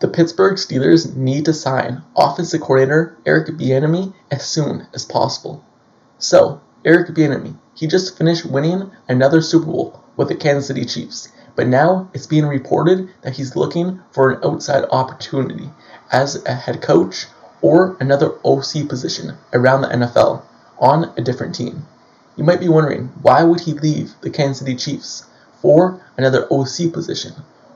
The Pittsburgh Steelers need to sign offensive coordinator Eric Bieniemy as soon as possible. So, Eric Bieniemy, he just finished winning another Super Bowl with the Kansas City Chiefs, but now it's being reported that he's looking for an outside opportunity as a head coach or another OC position around the NFL on a different team. You might be wondering, why would he leave the Kansas City Chiefs for another OC position?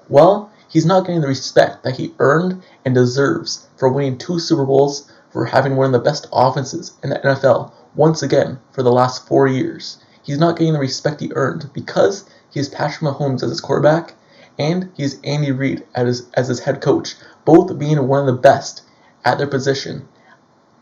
Well, he's not getting the respect that he earned and deserves for winning 2 Super Bowls, for having one of the best offenses in the NFL once again for the last 4 years. He's not getting the respect he earned because he has Patrick Mahomes as his quarterback and he has Andy Reid as his head coach, both being one of the best at their position,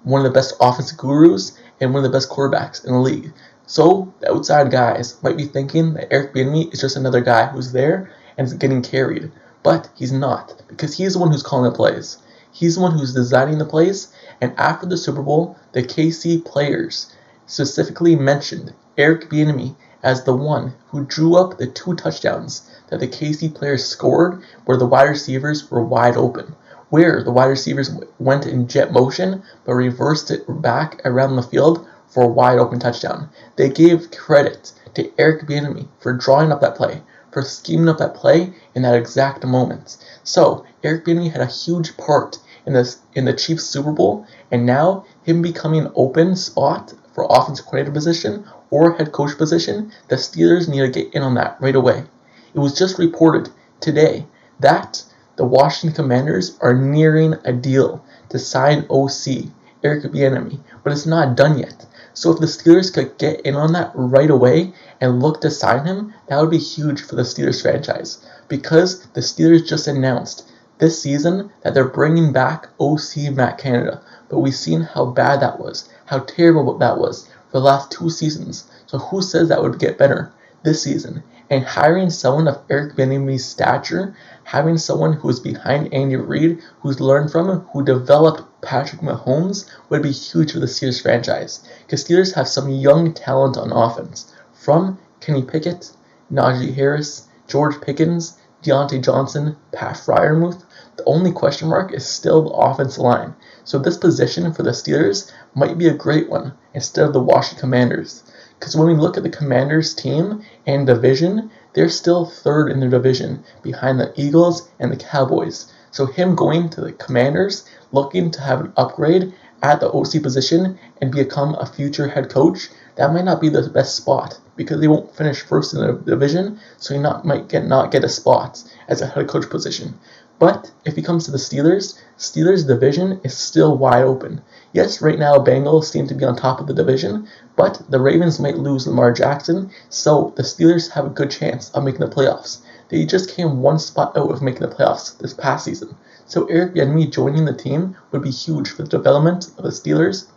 one of the best offensive gurus, and one of the best quarterbacks in the league. So the outside guys might be thinking that Eric Bieniemy is just another guy who's there and is getting carried. But he's not, because he's the one who's calling the plays. He's the one who's designing the plays, and after the Super Bowl, the KC players specifically mentioned Eric Bieniemy as the one who drew up the 2 touchdowns that the KC players scored where the wide receivers were wide open, where the wide receivers went in jet motion but reversed it back around the field for a wide open touchdown. They gave credit to Eric Bieniemy for drawing up that play, for scheming up that play in that exact moment. So Eric Bieniemy had a huge part in the Chiefs Super Bowl, and now him becoming an open spot for offensive coordinator position or head coach position, the Steelers need to get in on that right away. It was just reported today that the Washington Commanders are nearing a deal to sign OC Eric Bieniemy, but it's not done yet. So if the Steelers could get in on that right away and look to sign him, that would be huge for the Steelers franchise, because the Steelers just announced this season that they're bringing back OC Matt Canada, but we've seen how bad that was, how terrible that was for the last 2 seasons. So who says that would get better this season? And hiring someone of Eric Bieniemy's stature, having someone who is behind Andy Reid, who's learned from him, who developed Patrick Mahomes, would be huge for the Steelers franchise. Because Steelers have some young talent on offense, from Kenny Pickett, Najee Harris, George Pickens, Deontay Johnson, Pat Freiermuth. The only question mark is still the offensive line. So this position for the Steelers might be a great one instead of the Washington Commanders. Because when we look at the Commanders team and division, they're still 3rd in their division behind the Eagles and the Cowboys. So him going to the Commanders, looking to have an upgrade at the OC position and become a future head coach, that might not be the best spot because they won't finish first in the division, so he might not get a spot as a head coach position. But if he comes to the Steelers' division is still wide open. Yes, right now Bengals seem to be on top of the division, but the Ravens might lose Lamar Jackson, so the Steelers have a good chance of making the playoffs. They just came 1 spot out of making the playoffs this past season. So Eric Bieniemy joining the team would be huge for the development of the Steelers,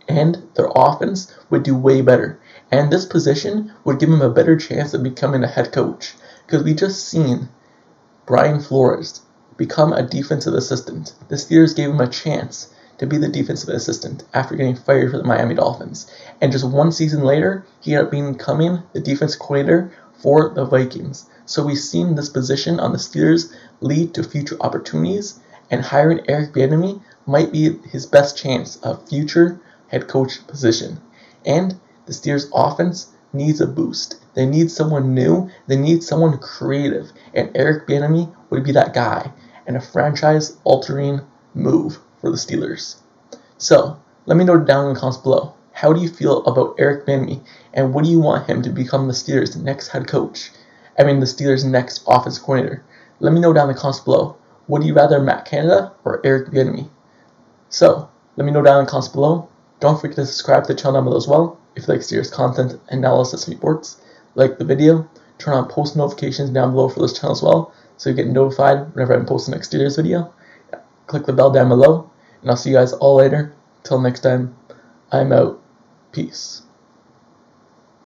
and their offense would do way better. And this position would give him a better chance of becoming a head coach, because we just seen Brian Flores become a defensive assistant. The Steelers gave him a chance to be the defensive assistant after getting fired for the Miami Dolphins. And just 1 season later, he ended up becoming the defense coordinator for the Vikings. So we've seen this position on the Steelers lead to future opportunities, and hiring Eric Bieniemy might be his best chance of future head coach position. And the Steelers offense needs a boost. They need someone new. They need someone creative. And Eric Bieniemy would be that guy, and a franchise-altering move for the Steelers. So, let me know down in the comments below. How do you feel about Eric Bieniemy, and what do you want him to become the Steelers' next head coach? The Steelers' next offense coordinator. Let me know down in the comments below. Would you rather Matt Canada or Eric Bieniemy? So, let me know down in the comments below. Don't forget to subscribe to the channel down below as well if you like Steelers content, analysis, and reports. Like the video, turn on post notifications down below for this channel as well, so you get notified whenever I post the next Steelers video. Click the bell down below, and I'll see you guys all later. Till next time, I'm out. Peace.